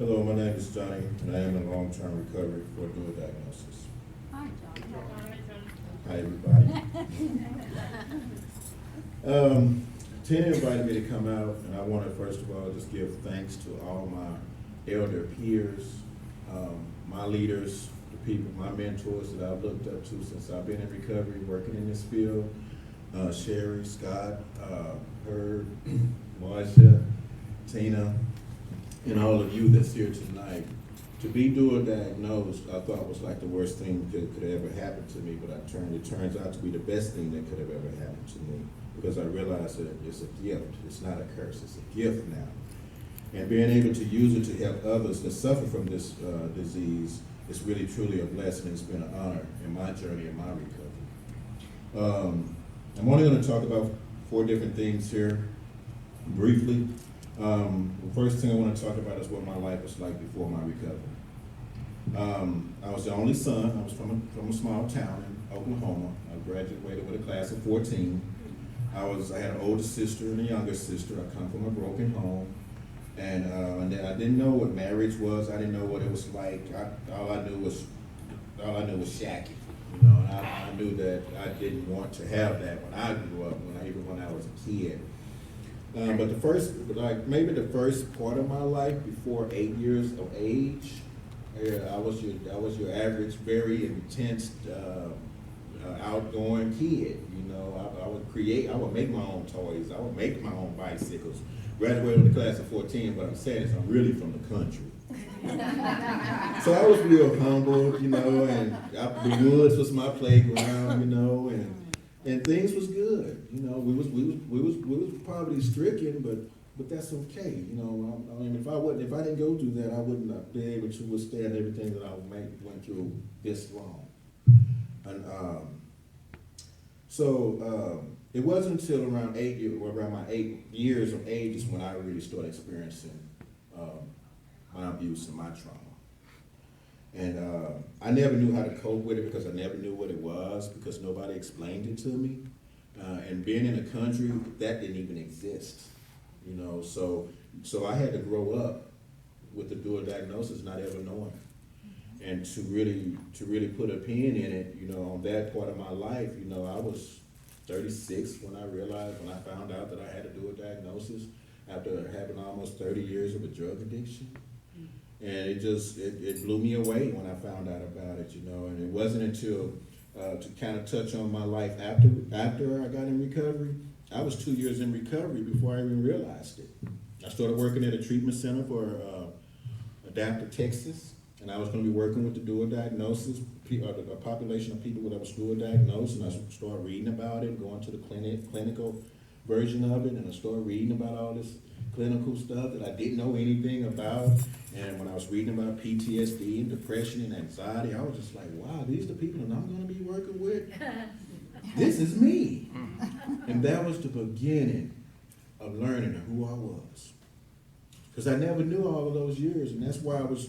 Hello, my name is Johnny, and I am in long-term recovery for dual diagnosis. Hi, John. Hi, everybody. Tina invited me to come out, and I want to first of all just give thanks to all my elder peers, my leaders, the people, my mentors that I've looked up to since I've been in recovery, working in this field. Sherry, Scott, Herb, Marcia, Tina, and all of you that's here tonight. To be dual diagnosed, I thought was like the worst thing that could ever happen to me, but it turns out to be the best thing that could have ever happened to me, because I realized that it's a gift. It's not a curse, it's a gift now. And being able to use it to help others that suffer from this disease is really truly a blessing. It's been an honor in my journey, in my recovery. I'm only going to talk about 4 different things here briefly. The first thing I want to talk about is what my life was like before my recovery. I was the only son. I was from a small town in Oklahoma. I graduated with a class of 14. I had an older sister and a younger sister. I come from a broken home, and I didn't know what marriage was. I didn't know what it was like. All I knew was shacky. You know, and I knew that I didn't want to have that when I grew up. Even when I was a kid. But maybe the first part of my life, before 8 years of age, I was your average, very intense, outgoing kid. You know, I would make my own toys, I would make my own bicycles. Graduated with a class of 14, but I'm saying is I'm really from the country. So I was real humble, you know, and the woods was my playground, you know, and things was good. You know, we was poverty stricken, but that's okay. You know, I mean, if I didn't go through that, I wouldn't have been able to withstand everything that I went through this long. And it wasn't until around my 8 years of age is when I really started experiencing my abuse and my trauma. And I never knew how to cope with it because I never knew what it was, because nobody explained it to me. And being in the country, that didn't even exist, you know. So I had to grow up with the dual diagnosis, not ever knowing. And to really put a pin in it, you know, on that part of my life, you know, I was 36 when I found out that I had a dual diagnosis after having almost 30 years of a drug addiction. And it blew me away when I found out about it, you know. And it wasn't until to kind of touch on my life after I got in recovery. I was 2 years in recovery before I even realized it. I started working at a treatment center for Adaptive, Texas, and I was going to be working with the dual diagnosis, a population of people that was dual diagnosed, and I started reading about it, going to the clinical version of it, and I started reading about all this clinical stuff that I didn't know anything about. And when I was reading about PTSD and depression and anxiety, I was just like, wow, these are the people that I'm going to be working with? This is me. And that was the beginning of learning who I was. Because I never knew all of those years, and that's why I was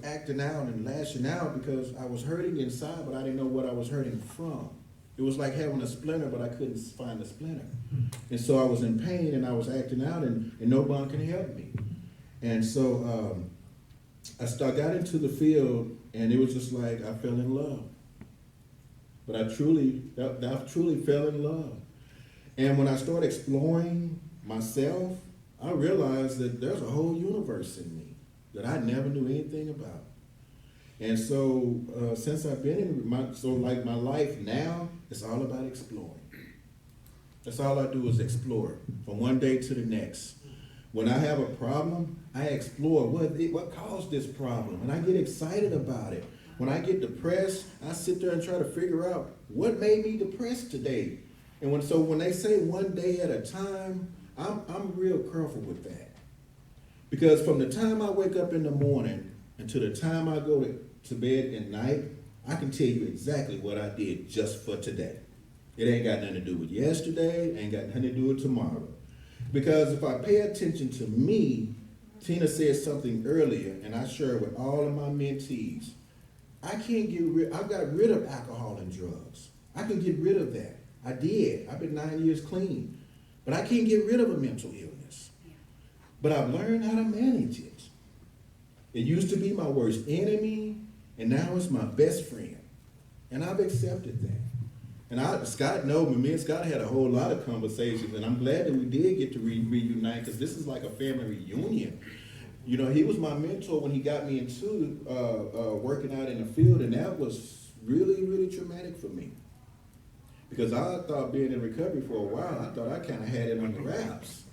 acting out and lashing out, because I was hurting inside, but I didn't know what I was hurting from. It was like having a splinter, but I couldn't find the splinter. And so I was in pain, and I was acting out, and no one can help me. And so I got into the field, and it was just like I fell in love. But I truly fell in love. And when I started exploring myself, I realized that there's a whole universe in me that I never knew anything about. And so since I've been in my life now, it's all about exploring. That's all I do is explore from one day to the next. When I have a problem, I explore what caused this problem, and I get excited about it. When I get depressed, I sit there and try to figure out what made me depressed today. And when they say one day at a time, I'm real careful with that. Because from the time I wake up in the morning until the time I go to bed at night, I can tell you exactly what I did just for today. It ain't got nothing to do with yesterday, ain't got nothing to do with tomorrow. Because if I pay attention to me, Tina said something earlier, and I share it with all of my mentees. I got rid of alcohol and drugs. I can get rid of that. I did. I've been 9 years clean. But I can't get rid of a mental illness. But I've learned how to manage it. It used to be my worst enemy, and now it's my best friend. And I've accepted that. And Scott knows me and Scott had a whole lot of conversations, and I'm glad that we did get to reunite, because this is like a family reunion. You know, he was my mentor when he got me into working out in the field, and that was really, really traumatic for me. Because I thought being in recovery for a while, I thought I kind of had it on the wraps.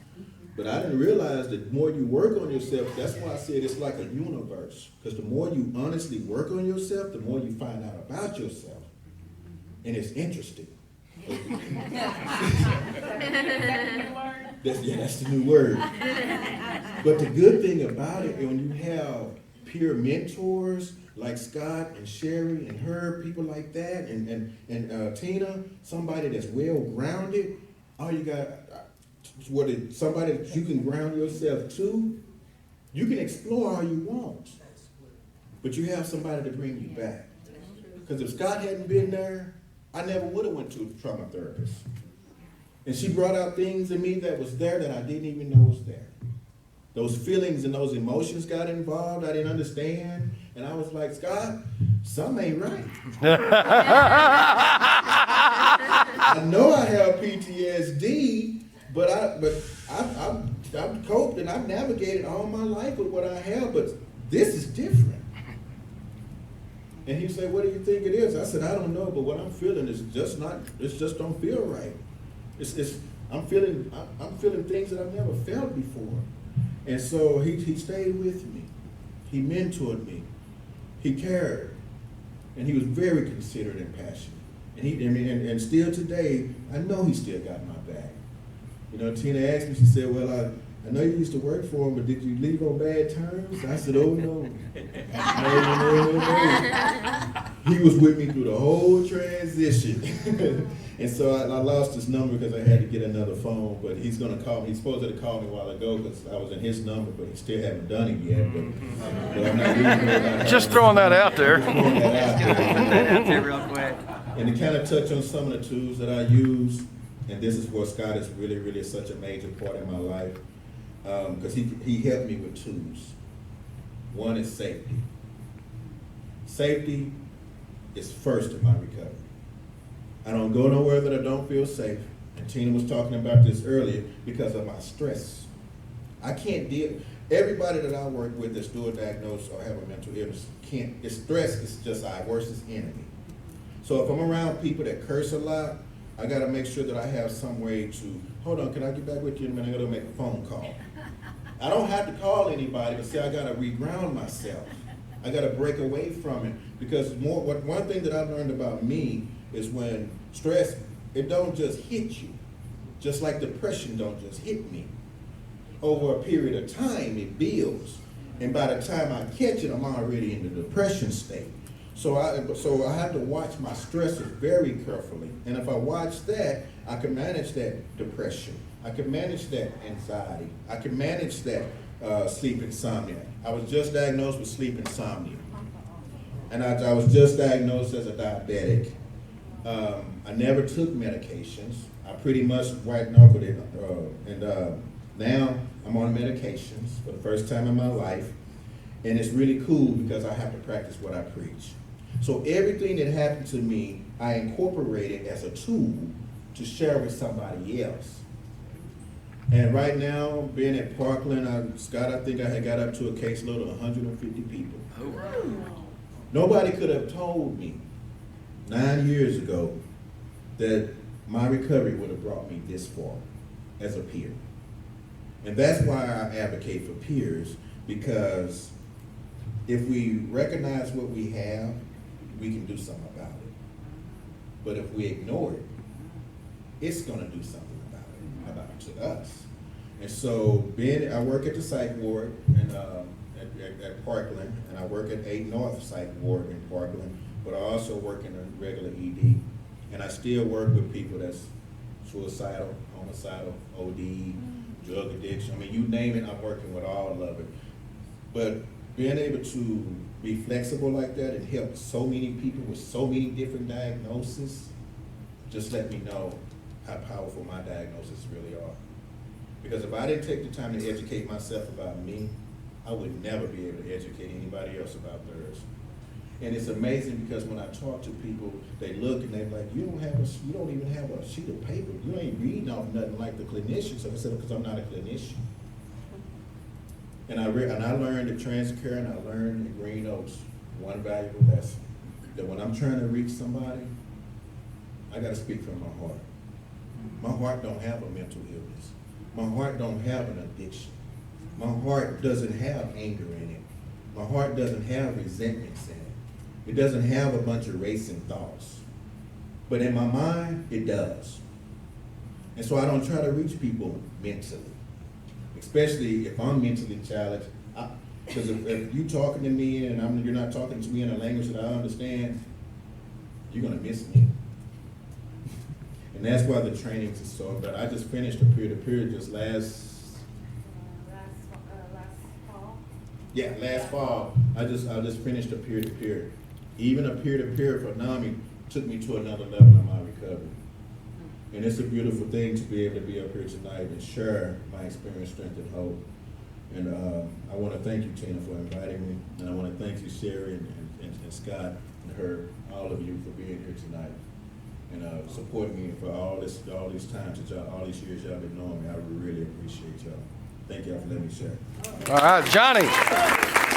But I didn't realize that the more you work on yourself, that's why I said it's like a universe. Because the more you honestly work on yourself, the more you find out about yourself. And it's interesting. That's the new word. But the good thing about it, when you have peer mentors like Scott and Sherry and Herb, people like that, and Tina, somebody that's well grounded, all you got, somebody that you can ground yourself to, you can explore all you want. But you have somebody to bring you back. Because if Scott hadn't been there, I never would have went to a trauma therapist. And she brought out things in me that was there that I didn't even know was there. Those feelings and those emotions got involved, I didn't understand. And I was like, Scott, something ain't right. I know I have PTSD, but I've coped and I've navigated all my life with what I have, but this is different. And he said, what do you think it is? I said, I don't know, but what I'm feeling is just don't feel right. I'm feeling things that I've never felt before. And so he stayed with me. He mentored me. He cared. And he was very considerate and passionate. And still today, I know he still got my back. You know, Tina asked me, she said, well, I know you used to work for him, but did you leave on bad terms? I said, oh, no. No. He was with me through the whole transition. And so I lost his number because I had to get another phone, but he's going to call me. He's supposed to call me a while ago because I was in his number, but he still haven't done it yet. But I'm not leaving just throwing that out there. Real quick. And to kind of touch on some of the tools that I use, and this is where Scott is really, really such a major part in my life, because he helped me with tools. One is safety. Safety is first in my recovery. I don't go nowhere that I don't feel safe. And Tina was talking about this earlier because of my stress. I can't deal. Everybody that I work with that's dual diagnosed or have a mental illness can't. It's stress is just our worst enemy. So if I'm around people that curse a lot, I got to make sure that I have some way to, hold on, can I get back with you in a minute? I got to make a phone call. I don't have to call anybody, but say I got to reground myself. I got to break away from it, because one thing that I've learned about me is when stress, it don't just hit you, just like depression don't just hit me. Over a period of time, it builds, and by the time I catch it, I'm already in the depression state. So I have to watch my stresses very carefully, and if I watch that, I can manage that depression. I can manage that anxiety. I can manage that sleep insomnia. I was just diagnosed with sleep insomnia, and I was just diagnosed as a diabetic. I never took medications. I pretty much white knuckled it, and now I'm on medications for the first time in my life, and it's really cool because I have to practice what I preach. So everything that happened to me, I incorporated as a tool to share with somebody else. And right now, being at Parkland, Scott, I think I had got up to a caseload of 150 people. Nobody could have told me 9 years ago that my recovery would have brought me this far as a peer. And that's why I advocate for peers, because if we recognize what we have, we can do something about it. But if we ignore it, it's going to do something about it to us. And so I work at the psych ward at Parkland, and I work at 8 North Psych Ward in Parkland, but I also work in a regular ED. And I still work with people that's suicidal, homicidal, OD, drug addiction. I mean, you name it, I'm working with all of it. But being able to be flexible like that and help so many people with so many different diagnoses just let me know how powerful my diagnoses really are. Because if I didn't take the time to educate myself about me, I would never be able to educate anybody else about theirs. And it's amazing because when I talk to people, they look and they're like, you don't even have a sheet of paper. You ain't reading off nothing like the clinician. So I said, because I'm not a clinician. And I learned at Transcare and I learned at Green Oaks one valuable lesson, that when I'm trying to reach somebody, I gotta speak from my heart. My heart don't have a mental illness. My heart don't have an addiction. My heart doesn't have anger in it. My heart doesn't have resentments in it. It doesn't have a bunch of racing thoughts. But in my mind, it does. And so I don't try to reach people mentally, especially if I'm mentally challenged. Because if you're talking to me and you're not talking to me in a language that I understand, you're gonna miss me. And that's why the trainings is so good. I just finished a peer-to-peer just last fall. Yeah, last fall. I just finished a peer-to-peer. Even a peer-to-peer for MAMI took me to another level in my recovery. And it's a beautiful thing to be able to be up here tonight and share my experience, strength, and hope. And I want to thank you, Tina, for inviting me. And I want to thank you, Sherry and Scott and Herb, all of you for being here tonight and supporting me for all these times that y'all, all these years y'all been knowing me. I really appreciate y'all. Thank y'all for letting me share. All right, Johnny.